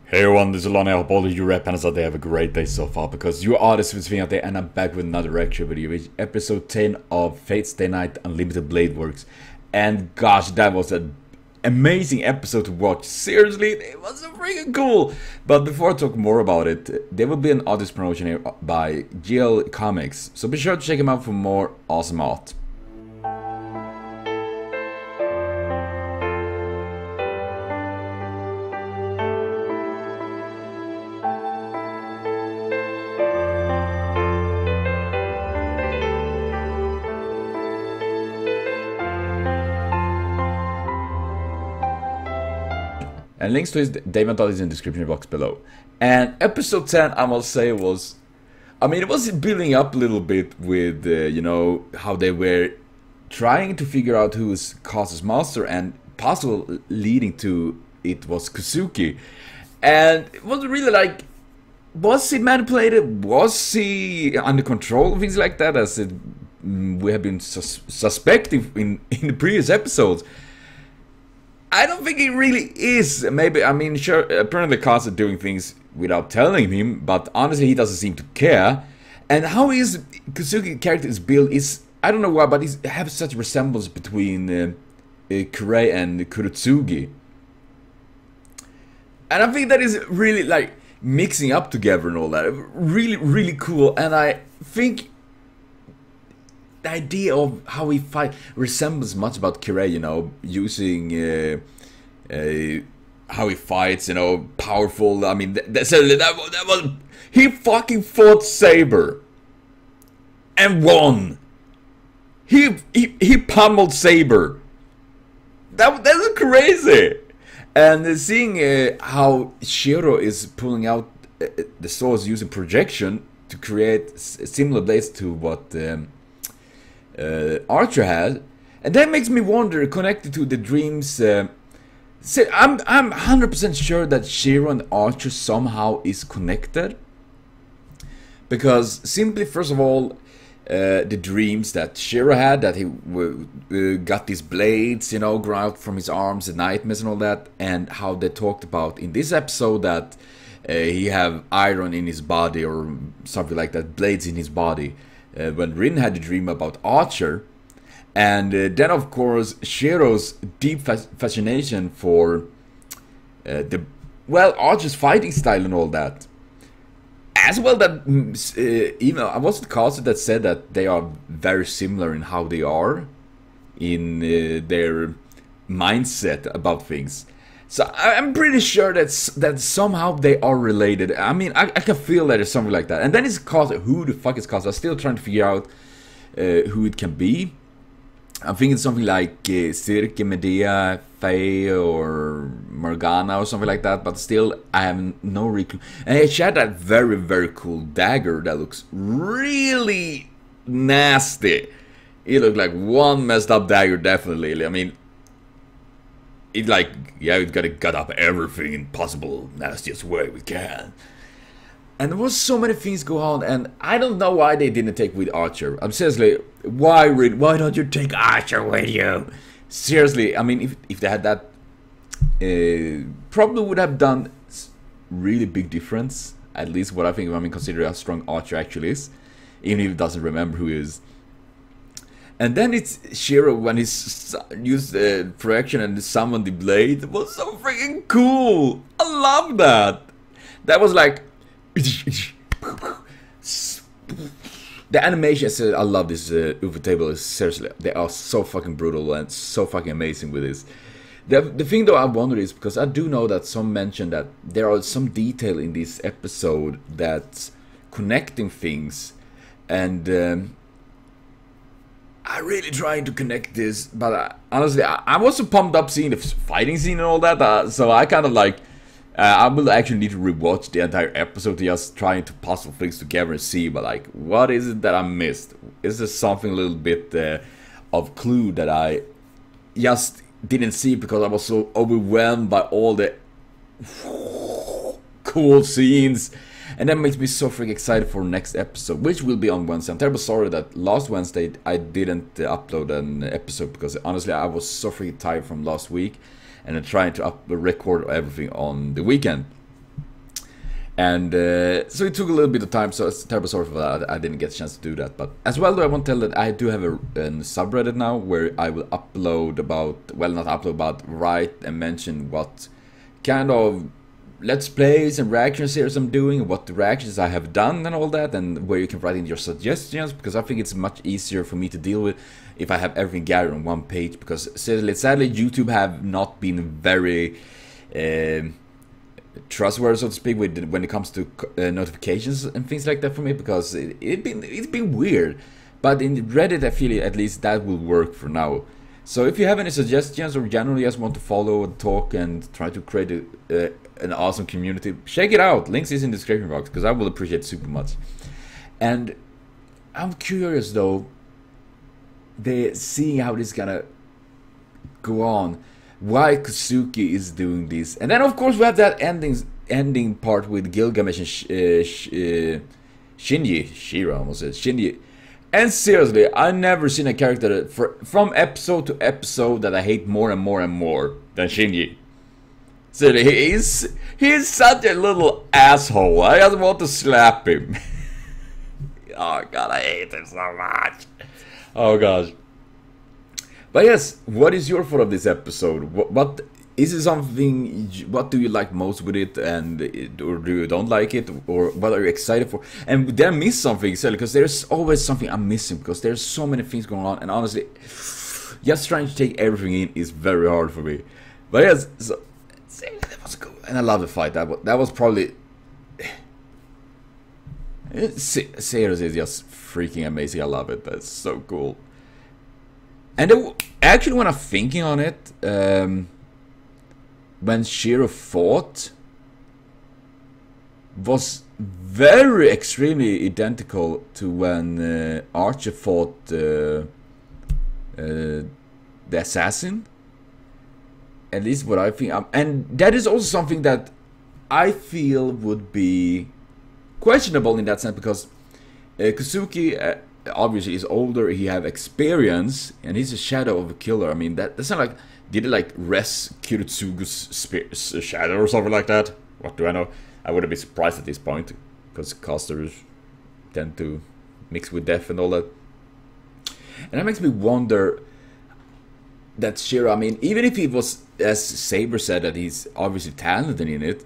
Hey everyone, this is Lonnie. I hope all of you rap panels out there have a great day so far, because you are the Swing out there, and I'm back with another reaction video, which is episode 10 of Fate's Day Night Unlimited Blade Works. And gosh, that was an amazing episode to watch. Seriously, it was so freaking cool. But before I talk more about it, there will be an artist promotion here by GL Comics, so be sure to check him out for more awesome art. And links to his David is in the description box below. And episode 10, I must say, was... I mean, it was building up a little bit with, you know, how they were trying to figure out who is Kazu's master, and possible leading to it was Kusuki. And it was really like, was he manipulated? Was he under control? Things like that, as it, we have been suspecting in the previous episodes. I don't think he really is. Maybe, I mean, sure, apparently Kazu doing things without telling him, but honestly he doesn't seem to care. And how his Kusuki character is built is, I don't know why, but he has such a resemblance between Kirei and Kurotsugi. And I think that is really, like, mixing up together and all that. Really, really cool. And I think the idea of how he fight resembles much about Kirei, you know, using how he fights, you know, powerful. I mean, that was he fucking fought Saber and won. He pummeled Saber. That's crazy. And seeing how Shiro is pulling out the swords using projection to create similar blades to what Archer had, and that makes me wonder, connected to the dreams. I'm 100% sure that Shiro and Archer somehow is connected, because simply, first of all, the dreams that Shiro had, that he got these blades, you know, grow out from his arms, the nightmares and all that, and how they talked about in this episode that he have iron in his body or something like that, blades in his body. When Rin had a dream about Archer, and then of course Shiro's deep fascination for Archer's fighting style and all that, as well. That even was it Kazu that said that they are very similar in how they are in their mindset about things. So I'm pretty sure that somehow they are related. I mean, I can feel that it's something like that. And then it's Kazu. Who the fuck is Kazu? I'm still trying to figure out who it can be. I'm thinking something like Cirque, Medea, Faye, or Morgana, or something like that. But still, I have no recall. And she had that very, very cool dagger that looks really nasty. It looked like one messed up dagger, definitely. I mean, it like, yeah, we gotta gut up everything in possible nastiest way we can. And there was so many things go on, and I don't know why they didn't take with Archer. I'm seriously, why don't you take Archer with you? Seriously, I mean, if they had that, probably would have done really big difference. At least what I think, I mean, consider how strong Archer actually is, even if he doesn't remember who he is. And then it's Shiro when he used the projection and summoned the blade. It was so freaking cool. I love that. That was like the animations. I love this UFO table. Seriously, they are so fucking brutal and so fucking amazing with this. The thing though I wonder is, because I do know that some mention that there are some detail in this episode that's connecting things, and I'm really trying to connect this, but honestly, I was so pumped up seeing the fighting scene and all that, so I kind of like, I will actually need to rewatch the entire episode to just trying to puzzle things together and see, but like, what is it that I missed? Is there something a little bit of clue that I just didn't see because I was so overwhelmed by all the cool scenes? And that makes me so freaking excited for next episode, which will be on Wednesday. I'm terribly sorry that last Wednesday I didn't upload an episode, because honestly I was so freaking tired from last week, and I'm trying to record everything on the weekend. And so it took a little bit of time, so it's terrible sorry for that. I didn't get a chance to do that. But as well, though, I want to tell that I do have a subreddit now where I will upload about, well, not upload, but write and mention what kind of let's plays and reaction series I'm doing, what the reactions I have done and all that, and where you can write in your suggestions, because I think it's much easier for me to deal with if I have everything gathered on one page, because sadly YouTube have not been very trustworthy, so to speak, when it comes to notifications and things like that for me, because it's been weird. But in Reddit, I feel at least that will work for now. So if you have any suggestions or generally just want to follow and talk and try to create an awesome community, check it out. Links is in the description box, because I will appreciate it super much. And I'm curious though, seeing how this is gonna go on. Why Kosuke is doing this, and then of course we have that ending part with Gilgamesh and Shinji. Shira almost said Shinji. And seriously, I've never seen a character that from episode to episode that I hate more and more and more than Shinji. So he's such a little asshole. I just want to slap him. Oh god, I hate him so much. Oh gosh. But yes, what is your thought of this episode? What is it something? What do you like most with it, and or do you don't like it, or what are you excited for? And did I miss something, because there's always something I'm missing, because there's so many things going on, and honestly, just trying to take everything in is very hard for me. But yes, so that was cool, and I love the fight. That was probably seriously is just freaking amazing. I love it. That's so cool. And actually, when I'm thinking on it, when Shiro fought, was very extremely identical to when Archer fought the assassin. At least what I think. And that is also something that I feel would be questionable in that sense, because Kosuke obviously is older, he have experience, and he's a shadow of a killer. I mean, that's not like, did he like rest Kiritsugu's shadow or something like that? What do I know? I wouldn't be surprised at this point, because casters tend to mix with death and all that. And that makes me wonder that Shiro, I mean, even if he was, as Saber said, that he's obviously talented in it,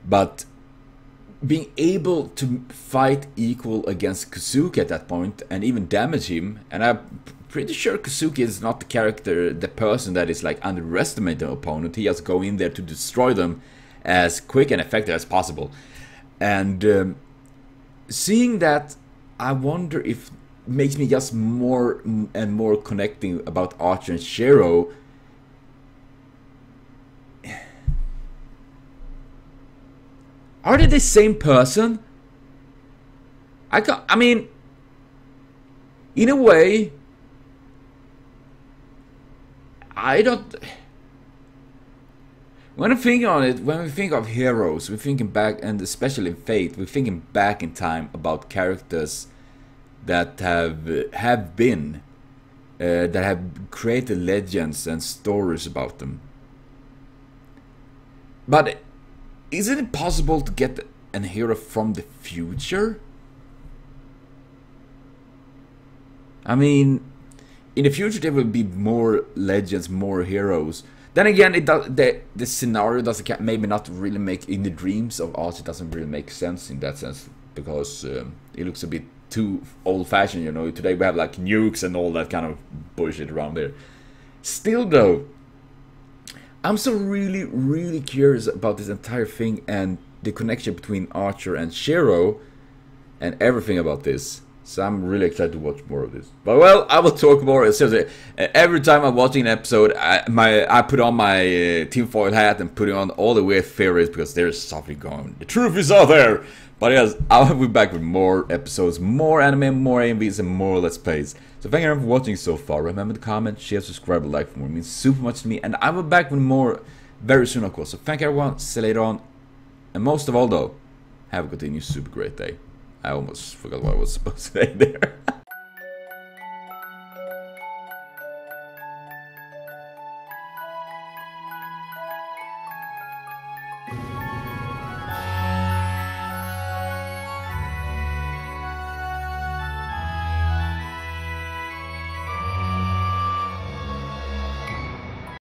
but being able to fight equal against Kosuke at that point and even damage him, and I'm pretty sure Kosuke is not the character, the person that is like underestimate the opponent. He has to go in there to destroy them as quick and effective as possible. And seeing that, I wonder if it makes me just more and more connecting about Archer and Shiro. Are they the same person? I mean, in a way, I don't. When I'm thinking on it, when we think of heroes, we're thinking back, and especially in Fate, we're thinking back in time about characters that have been, that have created legends and stories about them. But isn't it possible to get a hero from the future? I mean, in the future there will be more legends, more heroes. Then again, it does, the scenario doesn't maybe not really make, in the dreams of us, it doesn't really make sense in that sense, because it looks a bit too old-fashioned, you know. Today we have like nukes and all that kind of bullshit around there. Still though, I'm so really curious about this entire thing and the connection between Archer and Shiro and everything about this. So I'm really excited to watch more of this. But well, I will talk more. Seriously, every time I'm watching an episode, I put on my tinfoil hat and put on all the weird theories, because there's something going on. The truth is out there. But yes, I'll be back with more episodes, more anime, more AMVs, and more Let's Plays. So thank you everyone for watching so far. Remember to comment, share, subscribe, and like for more. It means super much to me. And I will be back with more very soon, of course. So thank you everyone. See you later on. And most of all though, have a continued super great day. I almost forgot what I was supposed to say there.